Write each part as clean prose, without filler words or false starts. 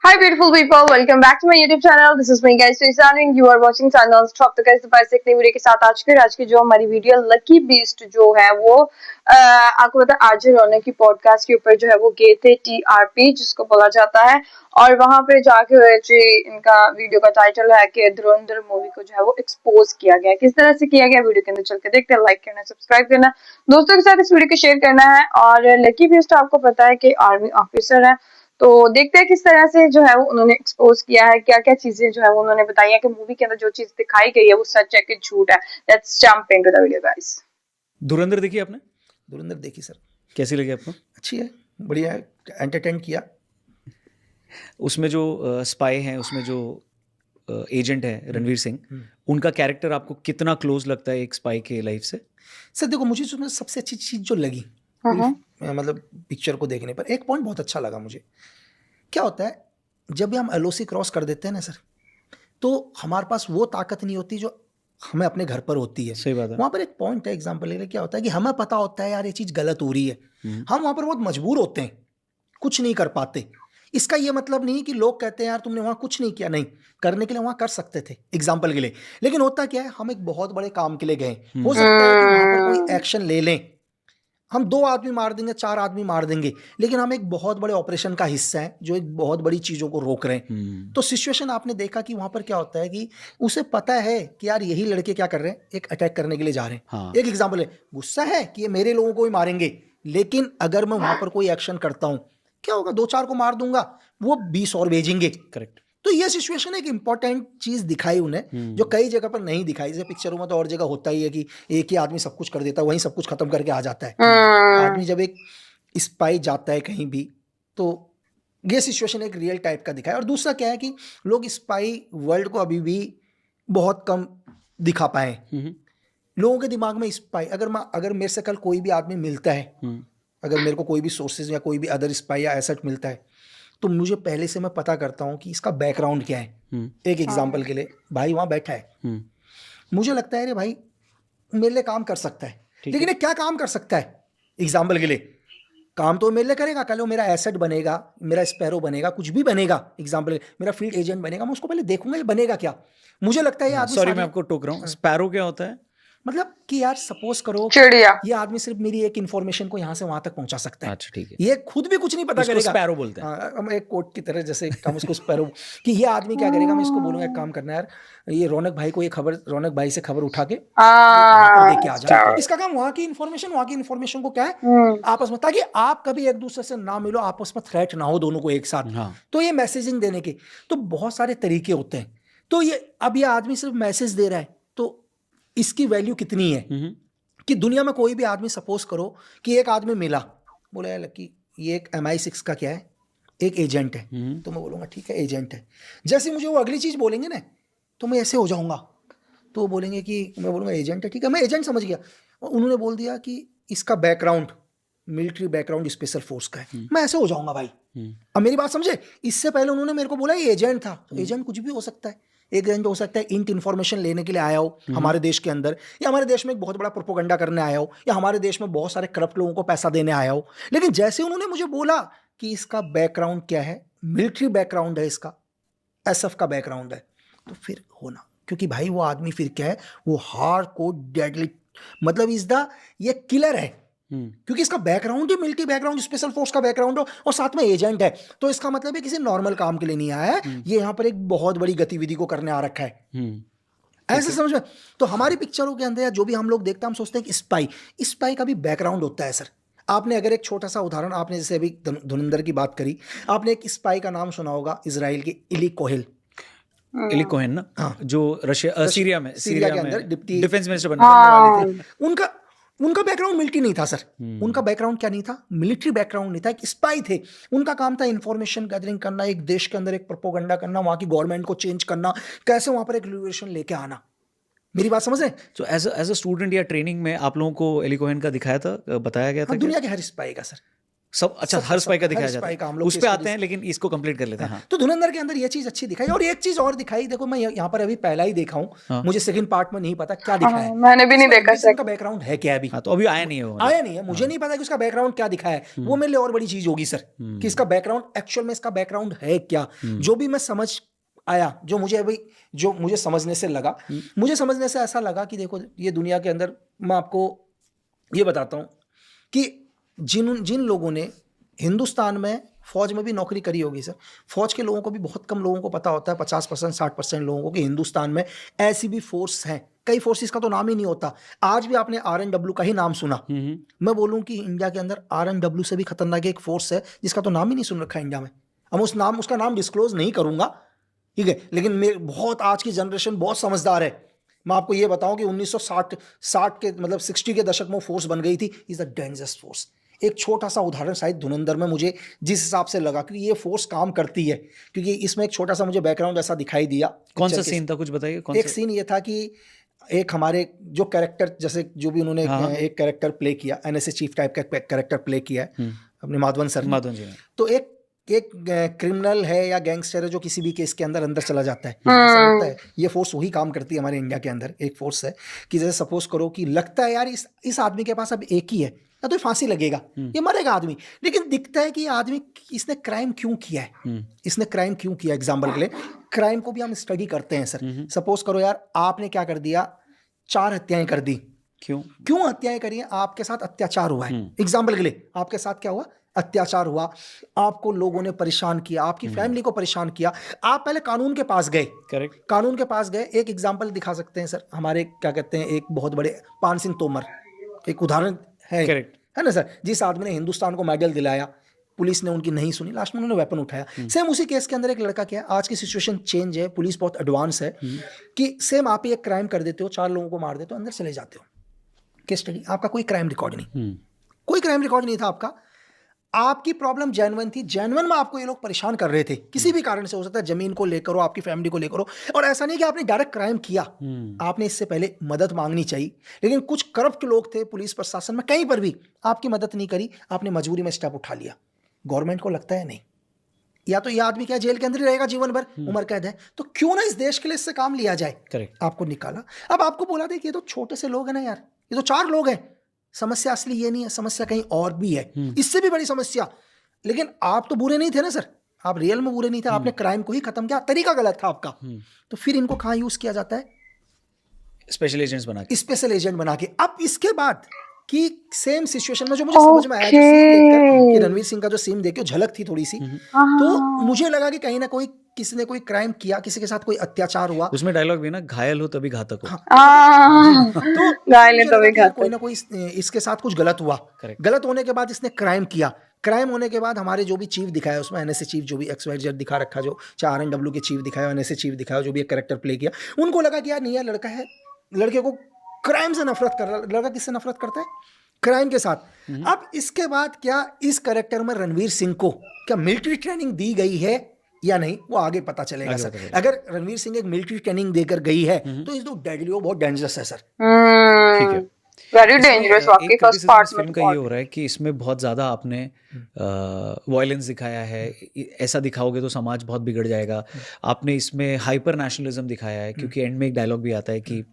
Hi beautiful people, welcome back to my YouTube channel. This is me guys Rizan and you are watching channel Stop तो guys दोपहर से एक नई video के साथ आज की जो हमारी वीडियो लकी बीस्ट जो है वो आपको पता है आरजे रौनक की पॉडकास्ट के ऊपर जो है वो गए थे टीआरपी जिसको बोला जाता है और वहां पे जाके जी इनका वीडियो का टाइटल है कि धुरंधर मूवी को जो है वो एक्सपोज किया गया। किस तरह से किया गया वीडियो के अंदर चल के देखते हैं। लाइक करना, सब्सक्राइब करना, दोस्तों के साथ इस वीडियो को शेयर करना है। और लकी बीस्ट आपको पता है कि आर्मी ऑफिसर है, तो देखते हैं किस तरह से जो है वो उन्होंने एक्सपोज किया है, क्या क्या चीजें जो है वो उन्होंने बताई है कि मूवी के अंदर जो चीज दिखाई गई है वो सच है कि झूठ है। Let's jump into the video guys. धुरंधर देखी आपने? धुरंधर देखी सर, कैसी लगी आपको? अच्छी है, बढ़िया है, एंटरटेन किया। उसमें जो स्पाई हैं, उसमें जो एजेंट है रणवीर सिंह, उनका कैरेक्टर आपको कितना क्लोज लगता है एक स्पाई के लाइफ से? सर देखो, मुझे उसमें सबसे अच्छी चीज़ जो लगी मतलब पिक्चर को देखने पर एक पॉइंट बहुत अच्छा लगा मुझे। क्या होता है, जब भी हम एलओसी क्रॉस कर देते हैं ना सर, तो हमारे पास वो ताकत नहीं होती जो हमें अपने घर पर होती है। सही बात है। वहाँ पर एक पॉइंट है, एग्जाम्पल ले क्या होता है कि हमें पता होता है यार ये चीज़ गलत हो रही है, हम वहाँ पर बहुत मजबूर होते हैं, कुछ नहीं कर पाते। इसका ये मतलब नहीं कि लोग कहते हैं यार तुमने वहाँ कुछ नहीं किया, नहीं, करने के लिए वहाँ कर सकते थे एग्जाम्पल के लिए। लेकिन होता क्या है, हम एक बहुत बड़े काम के लिए गए, हो सकता है कि वहाँ पर कोई एक्शन ले लें, हम 2 आदमी मार देंगे, 4 आदमी मार देंगे, लेकिन हम एक बहुत बड़े ऑपरेशन का हिस्सा है जो एक बहुत बड़ी चीज़ों को रोक रहे हैं। तो सिचुएशन आपने देखा कि वहाँ पर क्या होता है कि उसे पता है कि यार यही लड़के क्या कर रहे हैं, एक अटैक करने के लिए जा रहे हैं। हाँ। एक एग्जाम्पल है, गुस्सा है कि ये मेरे लोगों को ही मारेंगे, लेकिन अगर मैं वहाँ पर कोई एक्शन करता हूँ क्या होगा, 2-4 को मार दूंगा, वो 20 और भेजेंगे। करेक्ट। तो ये सिचुएशन एक इंपॉर्टेंट चीज दिखाई उन्हें, जो कई जगह पर नहीं दिखाई। जैसे पिक्चरों में तो और जगह होता ही है कि एक ही आदमी सब कुछ कर देता है, वहीं सब कुछ खत्म करके आ जाता है। आदमी जब एक स्पाई जाता है कहीं भी, तो ये सिचुएशन एक रियल टाइप का दिखाया। और दूसरा क्या है कि लोग स्पाई वर्ल्ड को अभी भी बहुत कम दिखा पाए। लोगों के दिमाग में स्पाई, अगर मेरे से कल कोई भी आदमी मिलता है, अगर मेरे को कोई भी सोर्सेज या कोई भी अदर स्पाई या एसेट मिलता है, तो मुझे पहले से मैं पता करता हूँ कि इसका बैकग्राउंड क्या है। एक एग्जाम्पल के लिए, भाई वहाँ बैठा है, मुझे लगता है रे भाई मेरे लिए काम कर सकता है, लेकिन ये क्या काम कर सकता है, एग्जाम्पल के लिए काम तो मेरे लिए करेगा, कल वो मेरा एसेट बनेगा, मेरा स्पैरो बनेगा, कुछ भी बनेगा, एग्जाम्पल मेरा फील्ड एजेंट बनेगा, मैं उसको पहले देखूंगा ये बनेगा क्या। मुझे लगता है ये आदमी, सॉरी मैं आपको टोक रहा हूँ, स्पैरो क्या होता है? मतलब कि यार सपोज करो चिड़िया। ये आदमी सिर्फ मेरी एक इन्फॉर्मेशन को यहाँ से वहां तक पहुंचा सकता है। अच्छा ठीक है। ये खुद भी कुछ नहीं पता इसको करेगा। स्पैरो बोलते हैं। हाँ, हम एक कोट की तरह, जैसे हम उसको स्पैरो कि ये आदमी क्या करेगा, मैं इसको बोलूंगा एक काम करना यार, ये रौनक भाई को ये खबर, रौनक भाई से खबर उठा के वहां पर दे के आ जाए। इसका काम वहां की इन्फॉर्मेशन को क्या है, आपस में, ताकि आप कभी एक दूसरे से ना मिलो, आपस में थ्रेट ना हो दोनों को एक साथ। हाँ। तो ये मैसेजिंग देने के तो बहुत सारे तरीके होते हैं। तो ये अब ये आदमी सिर्फ मैसेज दे रहा है, तो इसकी वैल्यू कितनी है कि दुनिया में कोई भी आदमी, सपोज करो कि एक आदमी मिला, बोला यार लकी ये एक MI6 का क्या है, एक एजेंट है, तो मैं बोलूँगा ठीक है एजेंट है। जैसे मुझे वो अगली चीज़ बोलेंगे ना, तो मैं ऐसे हो जाऊँगा, तो वो बोलेंगे कि, मैं बोलूँगा एजेंट है, ठीक है मैं एजेंट समझ गया। और उन्होंने बोल दिया कि इसका background military background special force का है, मैं ऐसे हो जाऊँगा भाई। अब मेरी बात समझे, इससे पहले उन्होंने मेरे को बोला ये एजेंट था, तो एजेंट कुछ भी हो सकता है। एक एजेंट हो सकता है इंट इन्फॉर्मेशन लेने के लिए आया हो हमारे देश के अंदर, या हमारे देश में एक बहुत बड़ा प्रोपोगंडा करने आया हो, या हमारे देश में बहुत सारे करप्ट लोगों को पैसा देने आया हो। लेकिन जैसे उन्होंने मुझे बोला कि इसका बैकग्राउंड क्या है, मिलिट्री बैकग्राउंड है इसका, SF का बैकग्राउंड है, तो फिर होना, क्योंकि भाई वो आदमी फिर क्या है, वो हार्ड कोर डेडली, मतलब इज द, ये किलर है, क्योंकि इसका बैकग्राउंड ही मिलिट्री बैकग्राउंड स्पेशल फोर्स का बैकग्राउंड हो, और साथ में एजेंट है। तो इसका मतलब है किसी नॉर्मल काम के लिए नहीं आया है, ये यहाँ पर एक बहुत बड़ी गतिविधि को करने आ रखा है। ऐसे समझ में। तो हमारी पिक्चरों के अंदर जो भी हम लोग देखते हैं, हम सोचते हैं कि स्पाई का भी बैकग्राउंड होता है सर। आपने अगर एक छोटा सा उदाहरण, आपने जैसे अभी धुरंधर की बात करी, आपने एक स्पाई का नाम सुना होगा, इजराइल की इली कोहेल। इली कोहेन ना? हाँ। जो रशिया सीरिया के अंदर डिप्टी डिफेंस मिनिस्टर बनने वाले थे। उनका बैकग्राउंड मिलिट्री नहीं था सर। उनका बैकग्राउंड क्या नहीं था, मिलिट्री बैकग्राउंड नहीं था, एक स्पाई थे। उनका काम था इंफॉर्मेशन गैदरिंग करना, एक देश के अंदर एक प्रोपोगंडा करना, वहां की गवर्नमेंट को चेंज करना, कैसे वहां पर एक रिवोल्यूशन लेके आना। मेरी बात समझ रहे हैं? तो एज अ स्टूडेंट या ट्रेनिंग में आप लोगों को एली कोहेन का दिखाया था, बताया गया था हाँ, दुनिया के हर स्पाई का सर। सब अच्छा हर स्पाई का दिखाया हर जाता spy का हम है, लोग उस पे आते हैं, लेकिन इसको कंप्लीट कर लेते हैं। हाँ तो धुरंधर के अंदर ये चीज अच्छी दिखाई, और एक चीज और दिखाई, देखो मैं यहाँ पर अभी पहला ही देखा हूँ, हाँ। मुझे सेकंड पार्ट में नहीं पता क्या दिखाया है। मैंने भी नहीं इसमें देखा रणवीर सिंह का second। बैकग्राउंड है क्या अभी, हाँ, तो अभी आया नहीं है वो, आया नहीं है, मुझे नहीं पता कि उसका बैकग्राउंड क्या दिखाया है। वो मेरे लिए और बड़ी चीज होगी सर, कि इसका बैकग्राउंड एक्चुअल में इसका बैकग्राउंड है क्या। जो भी मैं समझ आया, जो मुझे अभी, जो मुझे समझने से लगा, मुझे समझने से ऐसा लगा कि देखो ये दुनिया के अंदर, मैं आपको ये बताता हूँ कि जिन जिन लोगों ने हिंदुस्तान में फौज में भी नौकरी करी होगी सर, फौज के लोगों को भी बहुत कम लोगों को पता होता है, 50% 60% लोगों को, कि हिंदुस्तान में ऐसी भी फोर्स हैं। कई फोर्सेस का तो नाम ही नहीं होता। आज भी आपने RNW का ही नाम सुना। मैं बोलूं कि इंडिया के अंदर RNW से भी खतरनाक एक फोर्स है जिसका तो नाम ही नहीं सुन रखा है इंडिया में। हम उसका नाम डिस्क्लोज नहीं करूंगा, ठीक है, लेकिन बहुत आज की जनरेशन बहुत समझदार है। मैं आपको ये बताऊं कि 1960 के मतलब 60 के दशक में फोर्स बन गई थी। Is a dangerous force. एक छोटा सा उदाहरण शायद धुरंधर में मुझे जिस हिसाब से लगा कि ये फोर्स काम करती है, क्योंकि इसमें एक छोटा सा मुझे बैकग्राउंड ऐसा दिखाई दिया। कौन सा सीन था, कुछ बताइए। एक सीन ये था कि एक हमारे जो कैरेक्टर, जैसे जो भी उन्होंने एक कैरेक्टर प्ले किया, NSA चीफ टाइप का कैरेक्टर प्ले किया है अपने माधवन सर ने। माधवन जी ने। तो एक क्रिमिनल है या गैंगस्टर है जो किसी भी केस के अंदर चला जाता है, ऐसा होता है। ये फोर्स वही काम करती है हमारे इंडिया के अंदर। एक फोर्स है कि जैसे सपोज करो कि लगता है यार इस आदमी के पास अब एक ही है, या तो फांसी लगेगा, ये मरेगा आदमी, लेकिन दिखता है कि आदमी, इसने क्राइम क्यों किया है, इसने क्राइम क्यों किया। एग्जाम्पल के लिए क्राइम को भी हम स्टडी करते हैं सर। सपोज करो यार आपने क्या कर दिया, 4 हत्याएं कर दी। क्यों हत्याएं करी हैं? आपके साथ अत्याचार हुआ है। एग्जाम्पल के लिए आपके साथ क्या हुआ, अत्याचार हुआ, आपको लोगों ने परेशान किया, आपकी फैमिली को परेशान किया, आप पहले कानून के पास गए। करेक्ट। कानून के पास गए। एक एग्जाम्पल दिखा सकते हैं सर, हमारे क्या कहते हैं, एक बहुत बड़े पान सिंह तोमर एक उदाहरण है। करेक्ट है ना सर, जिस आदमी ने हिंदुस्तान को मेडल दिलाया, पुलिस ने उनकी नहीं सुनी, लास्ट में उन्होंने वेपन उठाया। सेम उसी केस के अंदर एक लड़का क्या, आज की सिचुएशन चेंज है, पुलिस बहुत एडवांस है, कि सेम आप ही एक क्राइम कर देते हो, 4 लोगों को मार देते हो, अंदर चले जाते हो। केस स्टडी, आपका कोई क्राइम रिकॉर्ड नहीं, कोई क्राइम रिकॉर्ड नहीं था आपका, आपकी प्रॉब्लम जेन्युइन थी, जेन्युइन में आपको ये लोग परेशान कर रहे थे, किसी भी कारण से हो सकता है, जमीन को लेकर हो, आपकी फैमिली को लेकर हो, और ऐसा नहीं कि आपने डायरेक्ट क्राइम किया, आपने इससे पहले मदद मांगनी चाहिए, लेकिन कुछ करप्ट लोग थे पुलिस प्रशासन में, कहीं पर भी आपकी मदद नहीं करी, आपने मजबूरी में स्टेप उठा लिया। गवर्नमेंट को लगता है नहीं, या तो ये आदमी क्या जेल के अंदर ही रहेगा जीवन भर, उम्र कैद है, तो क्यों ना इस देश के लिए इससे काम लिया जाए। करेक्ट। आपको निकाला, अब आपको बोला दे कि ये तो छोटे से लोग हैं ना यार, ये तो 4 लोग हैं, समस्या असली ये नहीं है, समस्या कहीं और भी है, इससे भी बड़ी समस्या। लेकिन आप तो बुरे नहीं थे ना सर, आप रियल में बुरे नहीं थे, आपने क्राइम को ही खत्म किया, तरीका गलत था आपका। तो फिर इनको कहाँ यूज किया जाता है, स्पेशल एजेंट्स बना के, स्पेशल एजेंट बना के। अब इसके बाद कि सेम सिचुएशन में जो मुझे समझ में आया, जो सीन देखकर, कि रणवीर सिंह का जो सीन देख के झलक थी थोड़ी सी, तो मुझे लगा कि कहीं ना कोई किसी ने कोई क्राइम किया, किसी के साथ कोई अत्याचार हुआ। उसमें डायलॉग भी ना, घायल हो तभी घातक हो। तो घायल है तभी घातक। कोई ना कोई इसके साथ कुछ गलत हुआ, गलत होने के बाद इसने क्राइम किया, क्राइम होने के बाद हमारे जो भी चीफ दिखाया उसमें, NSA चीफ जो भी XYZ दिखा रखा, जो चाहे RNW के चीफ दिखाया, NSA चीफ दिखाया, जो भी एक कैरेक्टर प्ले किया, उनको लगा कि यार नहीं यार लड़का है, लड़के को क्राइम से नफरत कर रहा। लड़का किससे नफरत करता है, क्राइम के साथ। अब इसके बाद क्या इस कैरेक्टर में रणवीर सिंह को क्या मिलिट्री ट्रेनिंग दी गई है या नहीं, वो आगे पता चलेगा सर। अगर रणवीर सिंह एक मिलिट्री ट्रेनिंग देकर गई है तो इस डेडली, वो बहुत डेंजरस है सर। ठीक है, वेरी डेंजरस। वाकई फर्स्ट पार्ट में फिल्म का ये हो रहा है कि इसमें बहुत ज़्यादा आपने वायलेंस दिखाया है, ऐसा दिखाओगे तो समाज बहुत बिगड़ जाएगा। आपने इसमें हाइपर नेशनलिज्म दिखाया है, क्योंकि एंड में एक डायलॉग भी आता है कि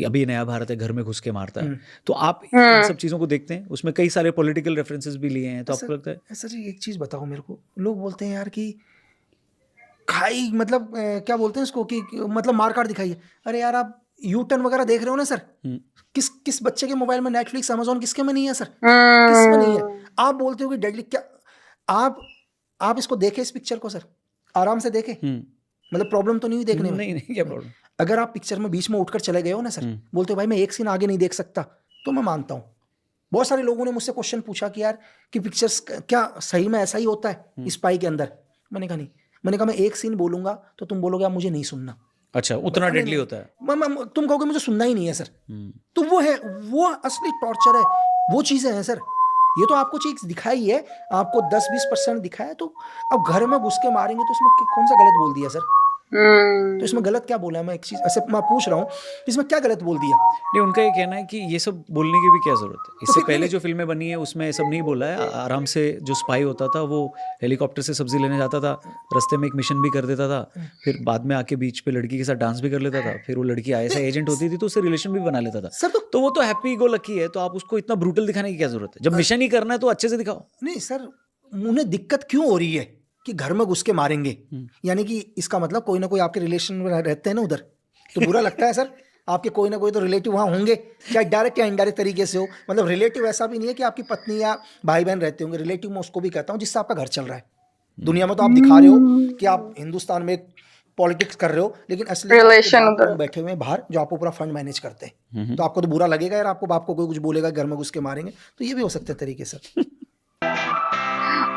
अभी नया भारत है, घर में घुस के मारता है। तो आप इन सब चीज़ों को देखते हैं, उसमें कई सारे पॉलिटिकल रेफरेंसेस भी लिए हैं, तो आपको लगता है? सर जी एक चीज़ बताओ मेरे को, लोग बोलते हैं यार कि खाई मतलब क्या बोलते हैं इसको, कि मतलब मारकाट दिखाई है। अरे यार आप U-turn वगैरह देख रहे हो ना सर, किस बच्चे के मोबाइल में नेटफ्लिक्स, अमेजोन किसके में नहीं है सर, किस में नहीं है। आप बोलते हो कि डेडली, क्या आप इसको देखे, इस पिक्चर को सर आराम से देखे, मतलब प्रॉब्लम तो नहीं हुई देखने में? नहीं, क्या प्रॉब्लम। अगर आप पिक्चर में बीच में उठकर चले गए हो ना सर, बोलते हो भाई मैं एक सीन आगे नहीं देख सकता, तो मैं मानता हूँ। बहुत सारे लोगों ने मुझसे क्वेश्चन पूछा कि यार कि पिक्चर्स क्या सही में ऐसा ही होता है स्पाई के अंदर? मैंने कहा नहीं, मैंने कहा मैं एक सीन बोलूंगा तो तुम बोलोगे आप मुझे नहीं सुनना। अच्छा, उतना डेडली होता है? तुम कहोगे मुझे सुनना ही नहीं है सर। तो वो है, वो असली टॉर्चर है, वो चीजें हैं सर। ये तो आपको चीज दिखाई है, आपको 10-20% दिखाया, तो अब घर में घुस के मारेंगे तो इसमें कौन सा गलत बोल दिया सर? तो इसमें गलत क्या बोला है? मैं एक चीज ऐसे मैं पूछ रहा हूँ, इसमें क्या गलत बोल दिया? नहीं, उनका ये कहना है कि ये सब बोलने की भी क्या ज़रूरत है। तो इससे फिर पहले नहीं, जो फिल्में बनी है उसमें ये सब नहीं बोला है। आराम से जो स्पाई होता था वो हेलीकॉप्टर से सब्जी लेने जाता था, रास्ते में एक मिशन भी कर देता था, फिर बाद में आके बीच पे लड़की के साथ डांस भी कर लेता था, फिर वो लड़की आईएसआई एजेंट होती थी तो उससे रिलेशन भी बना लेता था। सर तो तो वो तो हैप्पी गो लकी है, तो आप उसको इतना ब्रूटल दिखाने की क्या ज़रूरत है? जब मिशन ही करना है तो अच्छे से दिखाओ। नहीं सर, उन्हें दिक्कत क्यों हो रही है कि घर में घुस के मारेंगे? यानी कि इसका मतलब कोई ना कोई आपके रिलेशन में रहते हैं ना उधर, तो बुरा लगता है सर। आपके कोई ना कोई तो रिलेटिव वहाँ होंगे, चाहे डायरेक्ट या इनडायरेक्ट तरीके से हो। मतलब रिलेटिव ऐसा भी नहीं है कि आपकी पत्नी या भाई बहन रहते होंगे, रिलेटिव मैं उसको भी कहता हूँ जिससे आपका घर चल रहा है। दुनिया में तो आप दिखा रहे हो कि आप हिंदुस्तान में पॉलिटिक्स कर रहे हो, लेकिन असली में आपके रिलेशन बाप उधर। लोग बैठे हुए हैं बाहर जो आपको पूरा फंड मैनेज करते हैं। तो आपको तो बुरा लगेगा यार, आपको बाप को कोई कुछ बोलेगा घर में घुस के मारेंगे, तो ये भी हो सकते हैं तरीके से।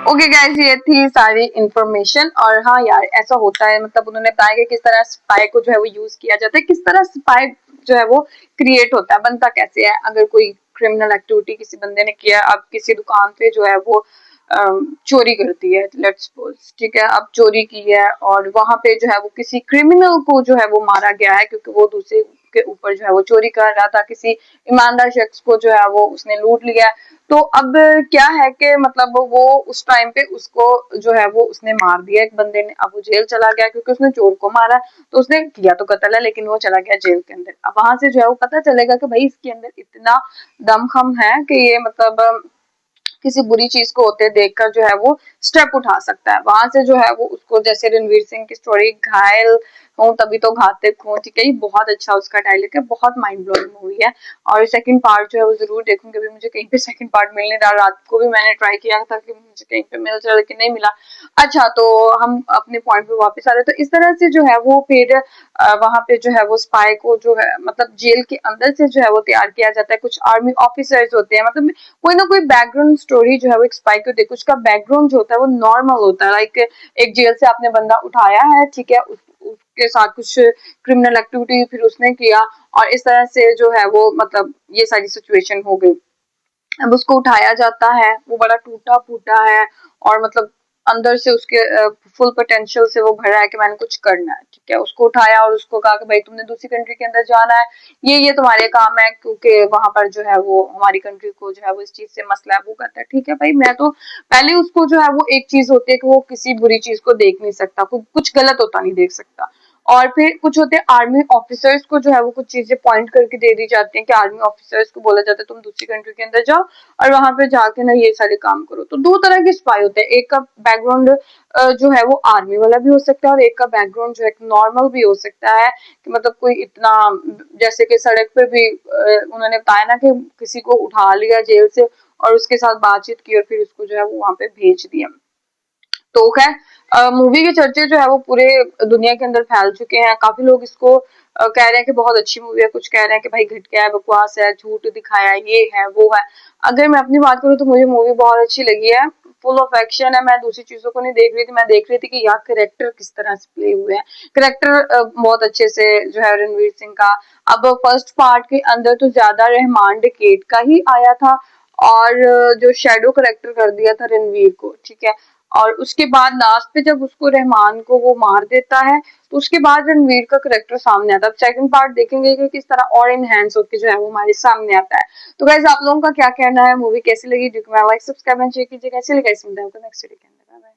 ओके गाइस, ये थी सारी इंफॉर्मेशन। और हाँ यार, ऐसा होता है, मतलब उन्होंने बताया कि किस तरह स्पाई को जो है वो यूज किया जाता है, किस तरह स्पाई जो है वो क्रिएट होता है, बनता कैसे है। अगर कोई क्रिमिनल एक्टिविटी किसी बंदे ने किया, अब किसी दुकान पे जो है वो चोरी करती है, लेट्स सपोज, ठीक है, अब चोरी की है और वहां पे जो है वो किसी क्रिमिनल को जो है वो मारा गया है क्योंकि वो दूसरे के ऊपर जो है वो चोरी कर रहा था, किसी ईमानदार शख्स को जो है वो उसने लूट लिया। तो अब क्या है कि मतलब वो उस टाइम पे उसको जो है वो उसने मार दिया एक बंदे ने, अब वो जेल चला गया क्योंकि उसने चोर को मारा। तो उसने किया तो कत्ल है, लेकिन वो चला गया जेल के अंदर। अब वहां से जो है वो पता चलेगा कि भाई इसके अंदर इतना दमखम है कि ये मतलब किसी बुरी चीज को होते देखकर जो है वो स्टेप उठा सकता है। वहां से जो है वो उसको, जैसे रणवीर सिंह की स्टोरी, घायल हूं तभी तो घातक हूं, ठीक है, ये बहुत अच्छा उसका डायलॉग है, बहुत माइंड ब्लोइंग मूवी है। और सेकंड पार्ट जो है वो जरूर देखूंगी। अभी मुझे कहीं पे सेकंड पार्ट मिल नहीं रहा, रात को भी मैंने ट्राई किया था कि मुझे कहीं पे मिल जाए लेकिन नहीं मिला। अच्छा, तो हम अपने पॉइंट पे वापस आ रहे। तो इस तरह से जो है वो फिर वहां पे जो है वो स्पाई को जो है मतलब जेल के अंदर से जो है वो तैयार किया जाता है। कुछ आर्मी ऑफिसर्स होते हैं, मतलब कोई ना कोई बैकग्राउंड स्टोरी जो है वो एक स्पाई को देखो, उसका बैकग्राउंड जो होता है वो नॉर्मल होता है। लाइक एक जेल से आपने बंदा उठाया है, ठीक है, उसके साथ कुछ क्रिमिनल एक्टिविटी फिर उसने किया और इस तरह से जो है वो मतलब ये सारी सिचुएशन हो गई। अब उसको उठाया जाता है, वो बड़ा टूटा फूटा है और मतलब अंदर से उसके फुल पोटेंशियल से वो भरा है कि मैंने कुछ करना है, ठीक है। उसको उठाया और उसको कहा कि भाई तुमने दूसरी कंट्री के अंदर जाना है, ये तुम्हारे काम है, क्योंकि वहां पर जो है वो हमारी कंट्री को जो है वो इस चीज से मसला है। वो कहता है ठीक है भाई, मैं तो पहले उसको जो है वो एक चीज होती है कि वो किसी बुरी चीज को देख नहीं सकता, कुछ गलत होता नहीं देख सकता। और फिर कुछ होते हैं आर्मी ऑफिसर्स को जो है वो कुछ चीजें पॉइंट करके दे दी जाती हैं कि आर्मी ऑफिसर्स को बोला जाता है तुम दूसरी कंट्री के अंदर जाओ और वहां पे जाके ना ये सारे काम करो। तो दो तरह के स्पाई होते हैं, एक का बैकग्राउंड जो है वो आर्मी वाला भी हो सकता है और एक का बैकग्राउंड जो है नॉर्मल भी हो सकता है कि मतलब कोई इतना, जैसे कि सड़क पे भी उन्होंने बताया ना कि किसी को उठा लिया जेल से और उसके साथ बातचीत की और फिर उसको जो है वो वहां पे भेज दिया। तो खैर मूवी के चर्चे जो है वो पूरे दुनिया के अंदर फैल चुके हैं। काफी लोग इसको कह रहे हैं कि बहुत अच्छी मूवी है, कुछ कह रहे हैं कि भाई घटिया है, बकवास है, झूठ दिखाया है, ये है वो है। अगर मैं अपनी बात करूँ तो मुझे मूवी बहुत अच्छी लगी है, फुल ऑफ एक्शन है। मैं दूसरी चीजों को नहीं देख रही थी, मैं देख रही थी कि यार करेक्टर किस तरह से प्ले हुए हैं। करेक्टर बहुत अच्छे से जो है रणवीर सिंह का। अब फर्स्ट पार्ट के अंदर तो ज्यादा रहमान डिकेट का ही आया था और जो शेडो करेक्टर कर दिया था रणवीर को, ठीक है। और उसके बाद लास्ट पे जब उसको रहमान को वो मार देता है तो उसके बाद रणवीर का करेक्टर सामने आता है। अब सेकंड पार्ट देखेंगे कि किस तरह और इनहेंस होकर जो है वो हमारे सामने आता है। तो गाइस, आप लोगों का क्या कहना है, मूवी कैसी लगी? Do like, subscribe and share कीजिए। कैसी लगी इस वीडियो को? नेक्स्ट वीडियो के अंदर